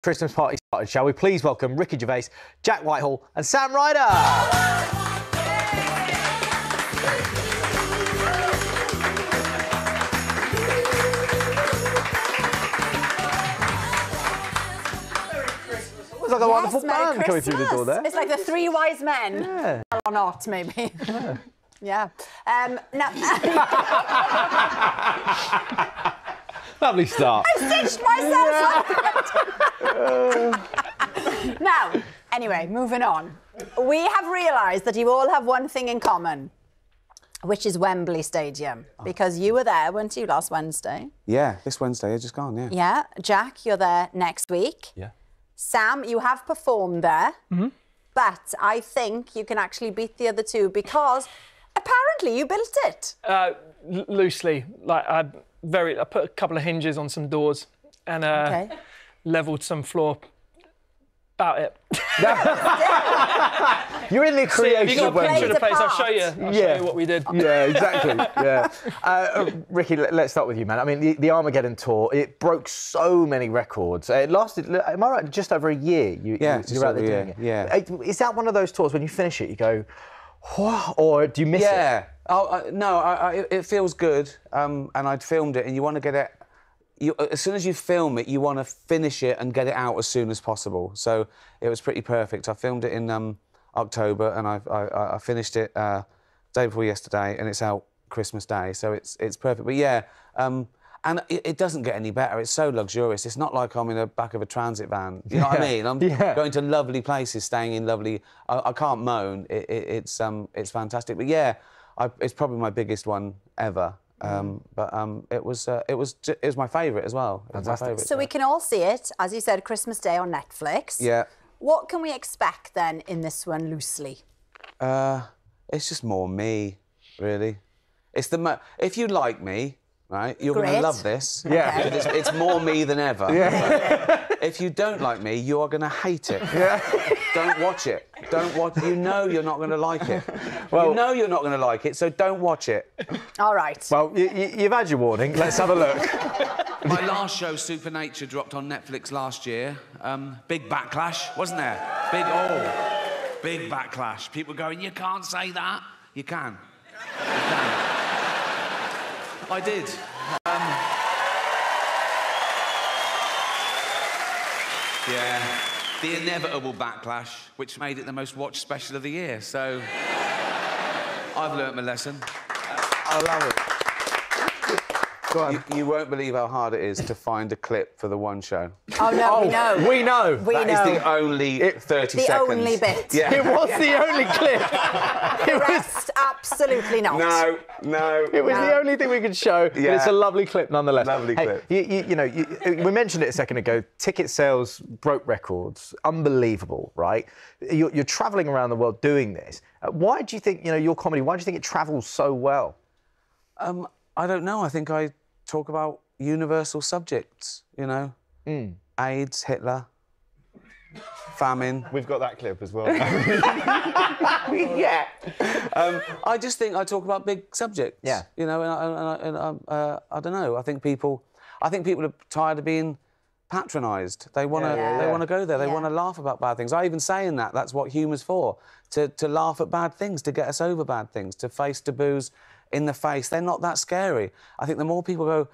Christmas party started, shall we? Please welcome Ricky Gervais, Jack Whitehall and Sam Ryder. It's like a wonderful band coming through the door there. It's like the three wise men. Yeah. Or not, maybe. Yeah. Now... Lovely start. I stitched myself up. Now, anyway, moving on. We have realised that you all have one thing in common, which is Wembley Stadium. Because you were there, weren't you, last Wednesday? Yeah, this Wednesday, it's just gone, yeah. Yeah. Jack, you're there next week. Yeah. Sam, you have performed there. Mm-hmm. But I think you can actually beat the other two because apparently you built it. Loosely. Like, I put a couple of hinges on some doors and levelled some floor. About it. You're in the creation. If you got a picture of the place, I'll show you what we did. Yeah, exactly. Yeah. Ricky, let's start with you, man. I mean, the Armageddon tour, it broke so many records. It lasted, am I right, just over a year? You're out there doing it. Yeah. Is that one of those tours when you finish it, you go, whoa, or do you miss it? Yeah. No, it feels good. And I'd filmed it, and you want to get it. As soon as you film it, you want to finish it and get it out as soon as possible. So it was pretty perfect. I filmed it in October, and I finished it day before yesterday, and it's out Christmas Day. So it's perfect. But yeah, and it doesn't get any better. It's so luxurious. It's not like I'm in the back of a transit van. You know what I mean? I'm going to lovely places, staying in lovely. I can't moan. It's fantastic. But yeah, it's probably my biggest one ever. It was my favourite as well. So we can all see it, as you said, Christmas Day on Netflix. Yeah. What can we expect then in this one, loosely? It's just more me, really. It's if you like me, right, you're going to love this. Yeah. Okay. It's more me than ever. Yeah. If you don't like me, you are going to hate it. Yeah. Don't watch it. Don't watch. You know you're not going to like it. Well, you know you're not going to like it, so don't watch it. All right. Well, you've had your warning. Let's have a look. My last show, Supernature, dropped on Netflix last year. Big backlash, wasn't there? Big backlash. People going, you can't say that. You can. You can. I did. Yeah. The inevitable backlash, which made it the most watched special of the year. So I've learnt my lesson. I love it. Go on. You won't believe how hard it is to find a clip for the one show. Oh, no, we know. That is the only 30 seconds. The only bit. Yeah. It was the only clip. The rest, absolutely not. No. It was the only thing we could show. Yeah. But it's a lovely clip nonetheless. Lovely clip. We mentioned it a second ago. Ticket sales broke records. Unbelievable, right? You're travelling around the world doing this. Why do you think, your comedy, why do you think it travels so well? I don't know. I think I talk about universal subjects, AIDS, Hitler, famine. We've got that clip as well. Yeah. I just think I talk about big subjects. Yeah. And I don't know. I think people are tired of being patronised. They want to go there. They want to laugh about bad things. I even say in that's what humour's for, to laugh at bad things, to get us over bad things, to face taboos in the face. They're not that scary. I think the more people go...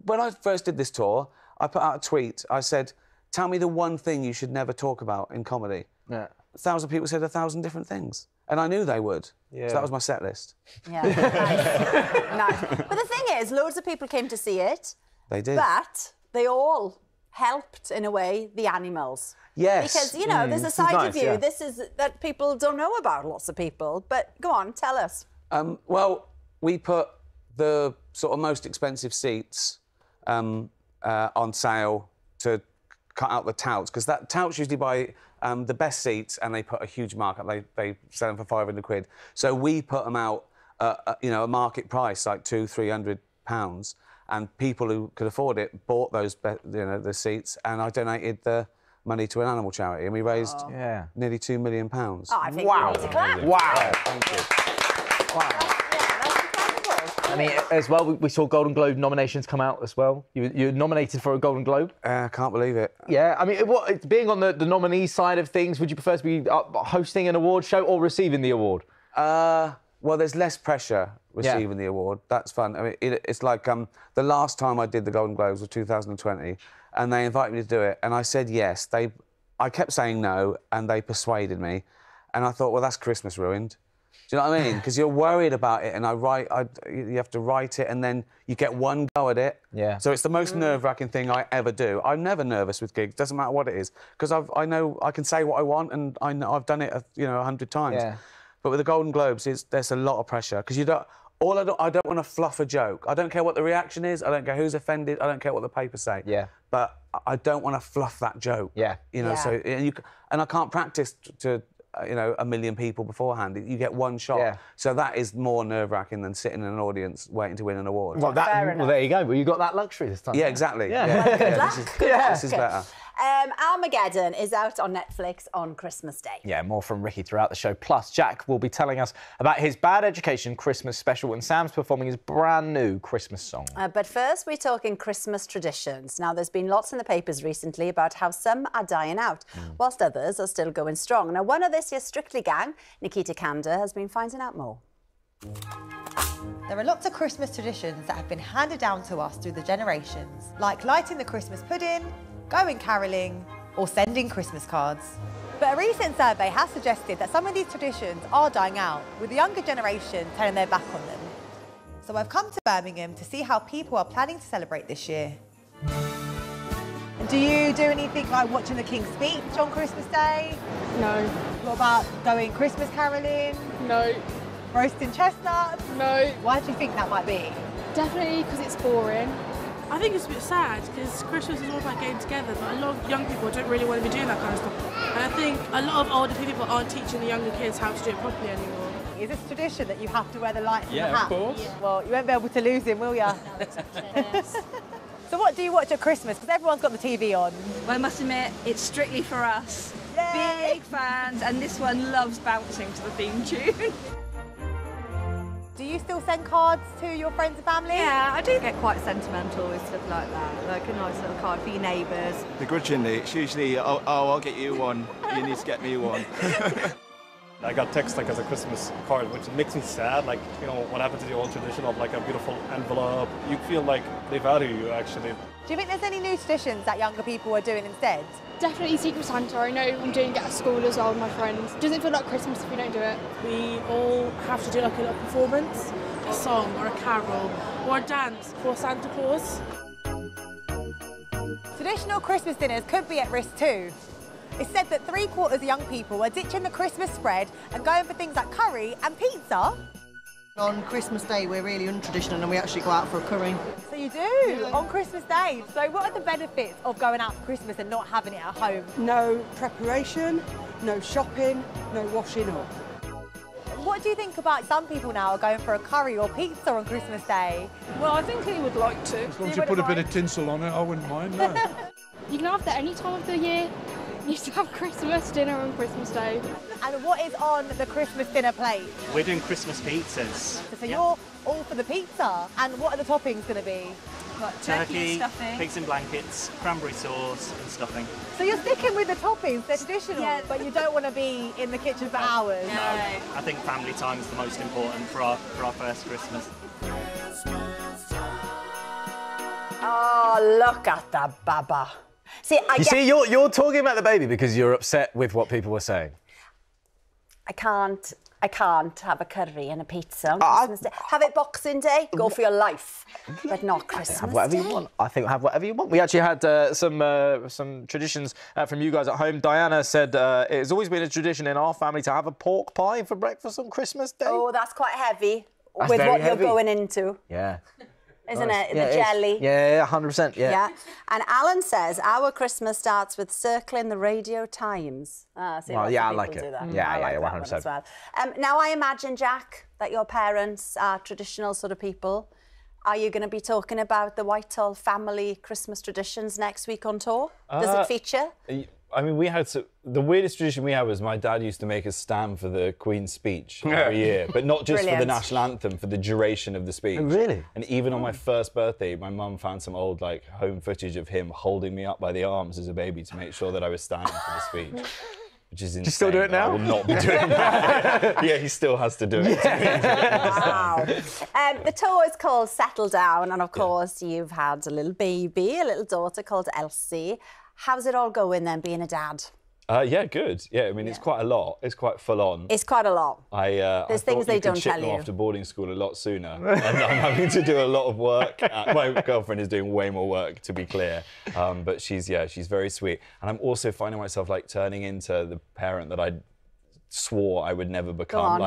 when I first did this tour, I put out a tweet. I said, tell me the one thing you should never talk about in comedy. Yeah. 1,000 people said 1,000 different things. And I knew they would. Yeah. So that was my set list. Yeah, nice. But the thing is, loads of people came to see it. They did. But they all helped, in a way, the animals. Yes. Because, there's a side of you, this is that people don't know about, lots of people. But go on, tell us. Well, we put the sort of most expensive seats on sale to cut out the touts, because touts usually buy the best seats and they put a huge markup. They sell them for 500 quid. So we put them out at a market price, like £200-300, and people who could afford it bought those the seats, and I donated the money to an animal charity, and we raised nearly £2 million. Oh, I think we need to clap. Wow. Thank you. Wow. Yeah, that's incredible. I mean, as well, we saw Golden Globe nominations come out as well. You're nominated for a Golden Globe. I can't believe it. Yeah, I mean, being on the nominee side of things, would you prefer to be hosting an award show or receiving the award? Well, there's less pressure receiving the award. That's fun. I mean, it's like the last time I did the Golden Globes was 2020, and they invited me to do it, and I said yes. I kept saying no, and they persuaded me, and I thought, well, that's Christmas ruined. Do you know what I mean? Because you're worried about it, and you have to write it, and then you get one go at it. Yeah. So it's the most nerve-wracking thing I ever do. I'm never nervous with gigs. Doesn't matter what it is, because I know I can say what I want, and I know I've done it, 100 times. Yeah. But with the Golden Globes, there's a lot of pressure because I don't want to fluff a joke. I don't care what the reaction is. I don't care who's offended. I don't care what the papers say. Yeah. But I don't want to fluff that joke. Yeah. So and I can't practice to 1 million people beforehand. You get one shot. Yeah. So that is more nerve-wracking than sitting in an audience waiting to win an award. Well, there you go. Well, you got that luxury this time. Yeah, exactly. Yeah. This is better. Armageddon is out on Netflix on Christmas Day. Yeah, more from Ricky throughout the show. Plus, Jack will be telling us about his Bad Education Christmas special, and Sam's performing his brand new Christmas song. But first, we're talking Christmas traditions. Now, there's been lots in the papers recently about how some are dying out, whilst others are still going strong. Now, one of this year's Strictly gang, Nikita Kanda, has been finding out more. There are lots of Christmas traditions that have been handed down to us through the generations, like lighting the Christmas pudding, going carolling, or sending Christmas cards. But a recent survey has suggested that some of these traditions are dying out, with the younger generation turning their back on them. So I've come to Birmingham to see how people are planning to celebrate this year. And do you do anything like watching the King's Speech on Christmas Day? No. What about going Christmas carolling? No. Roasting chestnuts? No. Why do you think that might be? Definitely because it's boring. I think it's a bit sad because Christmas is all about getting together, but a lot of young people don't really want to be doing that kind of stuff. And I think a lot of older people aren't teaching the younger kids how to do it properly anymore. Is this tradition that you have to wear the lights in the Yeah, hat? of course. Yeah. Well, you won't be able to lose him, will you? So what do you watch at Christmas? Because everyone's got the TV on. Well, I must admit, it's Strictly for Us. Yay! Big fans, and this one loves bouncing to the theme tune. Do you still send cards to your friends and family? Yeah, I do get quite sentimental with stuff like that, like a nice little card for your neighbours. Begrudgingly, it's usually, oh, I'll get you one, you need to get me one. I got text like as a Christmas card, which makes me sad. Like, what happened to the old tradition of like a beautiful envelope? You feel like they value you, actually. Do you think there's any new traditions that younger people are doing instead? Definitely Secret Santa. I know I'm doing it at school as well with my friends. It doesn't feel like Christmas if we don't do it. We all have to do like a little performance, a song or a carol or a dance for Santa Claus. Traditional Christmas dinners could be at risk too. It's said that 3/4 of young people are ditching the Christmas spread and going for things like curry and pizza. On Christmas Day, we're really untraditional and we actually go out for a curry. So you do, on Christmas Day. So what are the benefits of going out for Christmas and not having it at home? No preparation, no shopping, no washing up. What do you think about some people now are going for a curry or pizza on Christmas Day? Well, I think he would like to. As long as you put a bit of tinsel on it, I wouldn't mind, no. You can have that any time of the year. You used to have Christmas dinner on Christmas Day. And what is on the Christmas dinner plate? We're doing Christmas pizzas. So you're all for the pizza. And what are the toppings going to be? Like turkey, stuffing. pigs in blankets, cranberry sauce and stuffing. So you're sticking with the toppings, they're traditional, but you don't want to be in the kitchen for hours. No. I think family time is the most important for our first Christmas. Oh, look at that baba. See, you're talking about the baby because you're upset with what people were saying. I can't have a curry and a pizza on Christmas Day. Have it Boxing Day, go for your life, but not Christmas Have whatever Day. you want. I think have whatever you want. We actually had some traditions from you guys at home. Diana said it has always been a tradition in our family to have a pork pie for breakfast on Christmas Day. Oh, that's quite heavy That's with very what heavy. you're going into. Yeah. Isn't Nice. it? Yeah, The it is. jelly. Yeah, 100%. Yeah. And Alan says our Christmas starts with circling the Radio Times. See, Well, lots yeah, of I like people it. do that. Yeah, I yeah, like yeah, that one 100%. as well. Now I imagine, Jack, that your parents are traditional sort of people. Are you going to be talking about the Whitehall family Christmas traditions next week on tour? Does it feature? I mean, the weirdest tradition we had was my dad used to make us stand for the Queen's speech every year, but not just for the national anthem, for the duration of the speech. Oh, really? And even on my first birthday, my mum found some old home footage of him holding me up by the arms as a baby to make sure that I was standing for the speech. Which is insane. Do you still do it now? I will not be doing that. Yeah, he still has to do it. Wow. The tour is called Settle Down, and of course you've had a little baby, a little daughter called Elsie. How's it all going then, being a dad? Yeah, good. Yeah, I mean, it's quite a lot. It's quite full on. It's quite a lot. There's things they don't tell you. Off to boarding school a lot sooner. And I'm having to do a lot of work. My girlfriend is doing way more work, to be clear. But she's very sweet. And I'm also finding myself turning into the parent that I swore I would never become.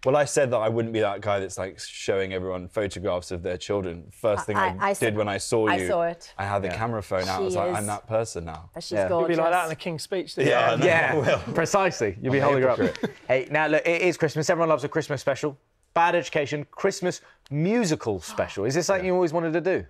I said that I wouldn't be that guy that's showing everyone photographs of their children. First thing I did when I saw you, I saw it. I had the camera phone out. I was like, I'm that person now. But she's gorgeous. You'll be like that in the King's speech. Yeah, precisely. You'll be holding her up. Hey, now look, it is Christmas. Everyone loves a Christmas special. Bad Education Christmas musical special. Is this something you always wanted to do?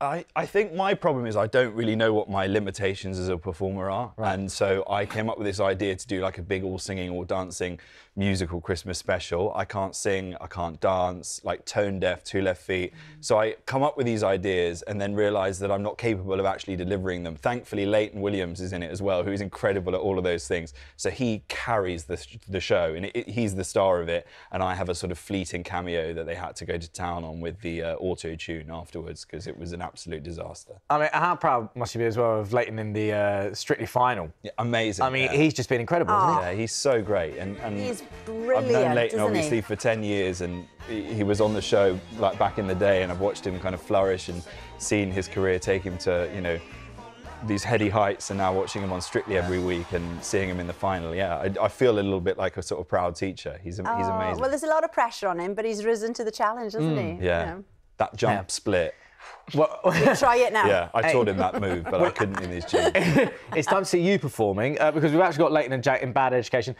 I think my problem is I don't really know what my limitations as a performer are. Right. And so I came up with this idea to do a big all singing, all dancing musical Christmas special. I can't sing, I can't dance, tone deaf, 2 left feet. So I come up with these ideas and then realise that I'm not capable of actually delivering them. Thankfully, Leighton Williams is in it as well, who's incredible at all of those things. So he carries the show, and he's the star of it. And I have a sort of fleeting cameo that they had to go to town on with the auto-tune afterwards, because it was an absolute disaster. I mean, how proud must you be as well of Leighton in the Strictly final? Yeah, amazing. I mean, he's just been incredible, hasn't he? Yeah, he's so great. And he's brilliant, I've known Leighton obviously he? for 10 years, and he was on the show back in the day, and I've watched him kind of flourish and seen his career take him to, these heady heights, and now watching him on Strictly every week and seeing him in the final. Yeah, I feel a little bit like a sort of proud teacher. He's amazing. Well, there's a lot of pressure on him, but he's risen to the challenge, hasn't he? Yeah, that jump split. Well, try it now. Yeah, I taught him that move, but I couldn't in his gym. It's time to see you performing, because we've actually got Leighton and Jack in Bad Education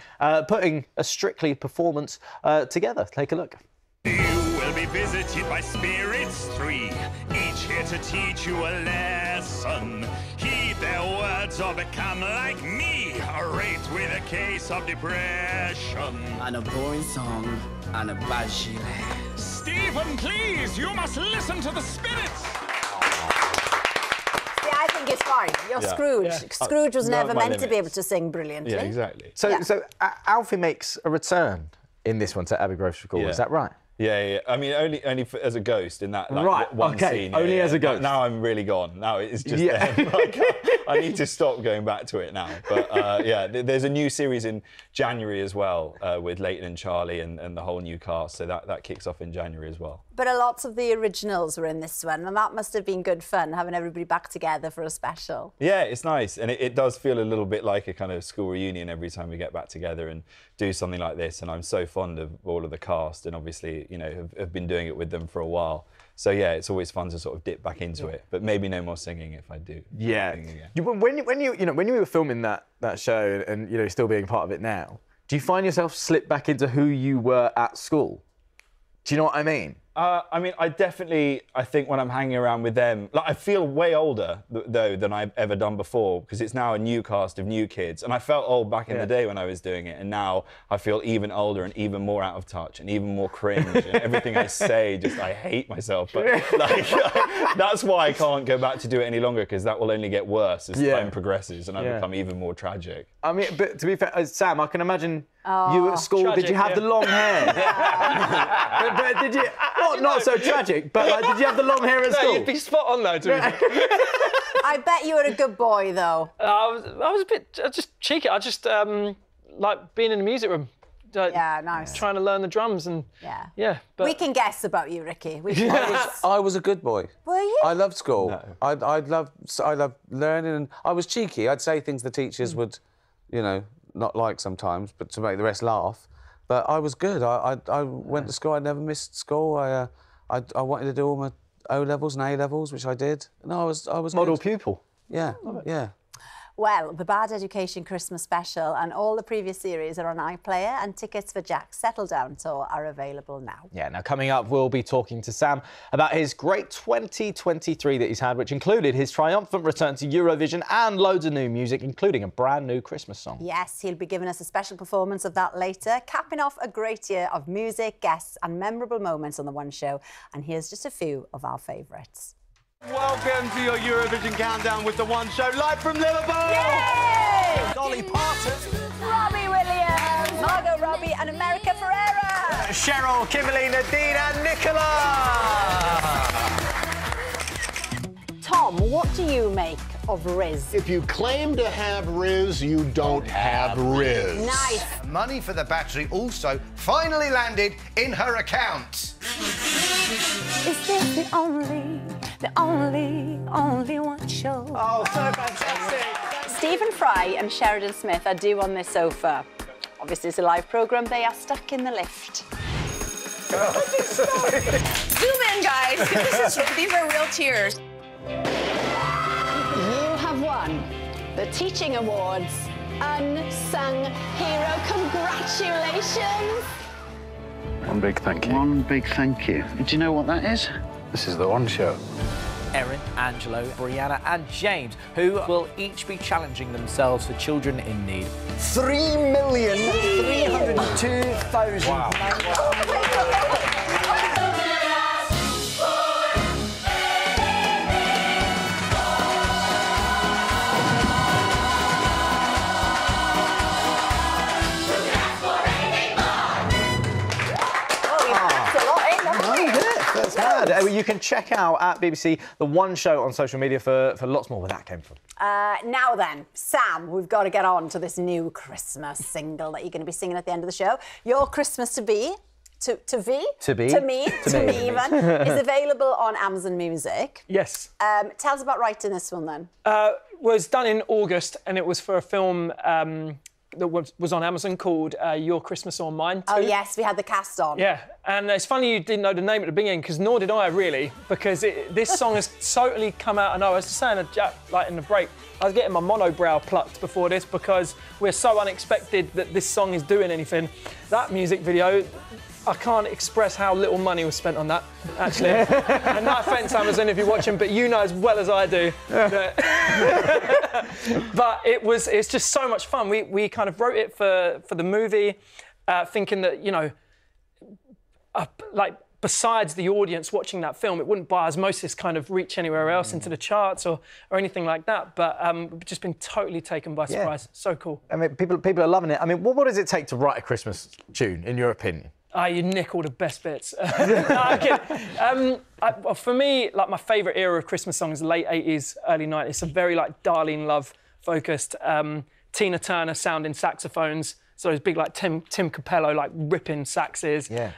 putting a Strictly performance together. Take a look. You will be visited by spirits 3, each here to teach you a lesson. Heed their words or become like me, raped with a case of depression. And a boring song and a bad gilet. Stephen, please, you must listen to the spirits. See, I think it's fine. You're Scrooge. Yeah. Scrooge was never meant to be able limits. to sing brilliantly. Yeah, exactly. So Alfie makes a return in this one to Abbey Grove School. Yeah. Is that right? Yeah. I mean, only as a ghost in that one scene. Only as a ghost. Now I'm really gone. Now it's just them. I need to stop going back to it now. But there's a new series in January as well with Leighton and Charlie and the whole new cast. So that kicks off in January as well. But a lot of the originals were in this one, and that must have been good fun, having everybody back together for a special. Yeah, it's nice. And it does feel a little bit like a kind of school reunion every time we get back together and do something like this. And I'm so fond of all of the cast, and obviously, have been doing it with them for a while. So yeah, it's always fun to sort of dip back into it. But maybe no more singing if I do. Yeah. When you were filming that show and still being part of it now, do you find yourself slip back into who you were at school? Do you know what I mean? I think when I'm hanging around with them, I feel way older though than I've ever done before, because it's now a new cast of new kids, and I felt old back in the day when I was doing it, and now I feel even older and even more out of touch and even more cringe, and everything I say, I hate myself. But that's why I can't go back to do it any longer, because that will only get worse as time progresses, and I become even more tragic. I mean, but to be fair, Sam, I can imagine you at school. Tragic, did you have the long hair? but did you? Not so tragic, but did you have the long hair at school? No, you'd be spot on though. I bet you were a good boy though. I was a bit just cheeky. I just like being in the music room. Nice. Trying to learn the drums and but we can guess about you, Ricky. I was a good boy. Were you? I loved school. No. I loved learning, and I was cheeky. I'd say things the teachers would, not like sometimes, but to make the rest laugh. But I was good. I went to school. I never missed school. I wanted to do all my O levels and A levels, which I did. No, I was model good. pupil. Yeah, yeah. Well, the Bad Education Christmas special and all the previous series are on iPlayer, and tickets for Jack's Settle Down tour are available now. Yeah, now coming up, we'll be talking to Sam about his great 2023 that he's had, which included his triumphant return to Eurovision and loads of new music, including a brand new Christmas song. Yes, he'll be giving us a special performance of that later, capping off a great year of music, guests and memorable moments on The One Show. And here's just a few of our favourites. Welcome to your Eurovision countdown with The One Show, live from Liverpool! Yay! Dolly Parton. Robbie Williams, Margot Robbie and America Ferrera. Cheryl, Kimberly, Nadine and Nicola. Tom, what do you make of Riz? If you claim to have Riz, you don't have Riz. Nice. Money for the battery also finally landed in her account. Is this the only one show? Oh, so fantastic. Stephen Fry and Sheridan Smith are due on this sofa. Obviously, it's a live programme. They are stuck in the lift. Zoom in, guys. These are real tears. You have won the Teaching Awards Unsung Hero. Congratulations. One big thank you. One big thank you. Do you know what that is? This is The One Show. Erin, Angelo, Brianna and James, who will each be challenging themselves for children in need. 3,302,000. Wow. That's mad. You can check out at BBC The One Show on social media for lots more where that came from. Now then, Sam, we've got to get on to this new Christmas single that you're going to be singing at the end of the show. Your Christmas to me even, is available on Amazon Music. Yes. Tell us about writing this one then. Was done in August, and it was for a film that was on Amazon called Your Christmas or Mine Too. Oh, yes, we had the cast on. Yeah, and it's funny you didn't know the name at the beginning, because nor did I, really, because this song has totally come out. I know, I was saying to Jack, like, in the break, I was getting my monobrow plucked before this, because we're so unexpected that this song is doing anything. That music video, I can't express how little money was spent on that, actually. And no offence, Amazon, if you're watching, but you know as well as I do. But it's just so much fun. We kind of wrote it for the movie, thinking that, you know, like, besides the audience watching that film, it wouldn't by osmosis kind of reach anywhere else into the charts or anything like that. But we've just been totally taken by surprise. Yeah. So cool. I mean, people are loving it. I mean, what does it take to write a Christmas tune, in your opinion? You nick all the best bits. For me, like, my favourite era of Christmas songs, late 80s, early 90s. It's a very, like, Darlene Love focused. Tina Turner sounding saxophones. So those big, like, Tim Capello, like, ripping saxes. Yeah.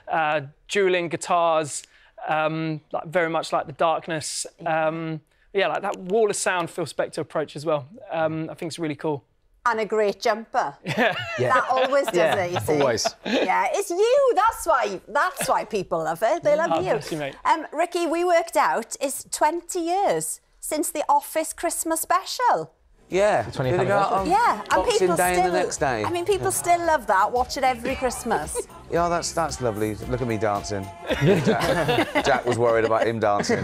Dueling guitars, like, very much like The Darkness. Yeah, like that wall of sound Phil Spector approach as well. I think it's really cool. And a great jumper. Yeah. That always does it, you see. Always. Yeah, it's you. That's why people love it. They love you. Bless you, mate. Ricky, we worked out it's 20 years since the Office Christmas special. Yeah. The 20th anniversary. Yeah, and Boxing people Day still. and the next day. I mean, people still love that. Watch it every Christmas. Yeah, that's lovely. Look at me dancing. Jack was worried about him dancing.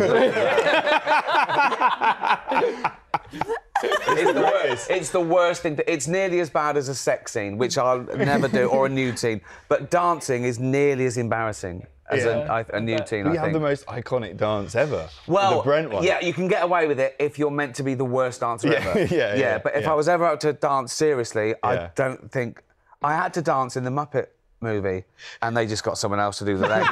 It's the worst thing. It's nearly as bad as a sex scene, which I'll never do, or a nude scene. But dancing is nearly as embarrassing as a nude scene, I think. We have the most iconic dance ever. Well, the Brent one. Yeah, you can get away with it if you're meant to be the worst dancer ever. Yeah, but if I was ever out to dance seriously, I don't think... I had to dance in the Muppet movie, and they just got someone else to do the legs.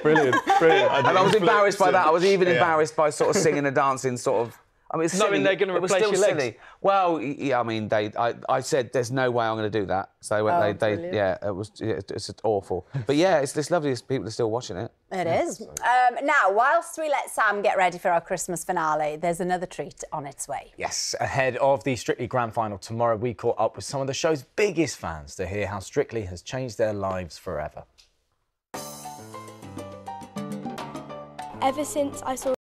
Brilliant. And I was embarrassed by that. I was even embarrassed by sort of singing and dancing, sort of... I mean, it's knowing silly. they're going to replace your legs. Silly. Well, yeah, I mean, I said there's no way I'm going to do that. So it's awful. But yeah, it's lovely. People are still watching it. It is. Now, whilst we let Sam get ready for our Christmas finale, there's another treat on its way. Yes, ahead of the Strictly Grand Final tomorrow, we caught up with some of the show's biggest fans to hear how Strictly has changed their lives forever. Ever since I saw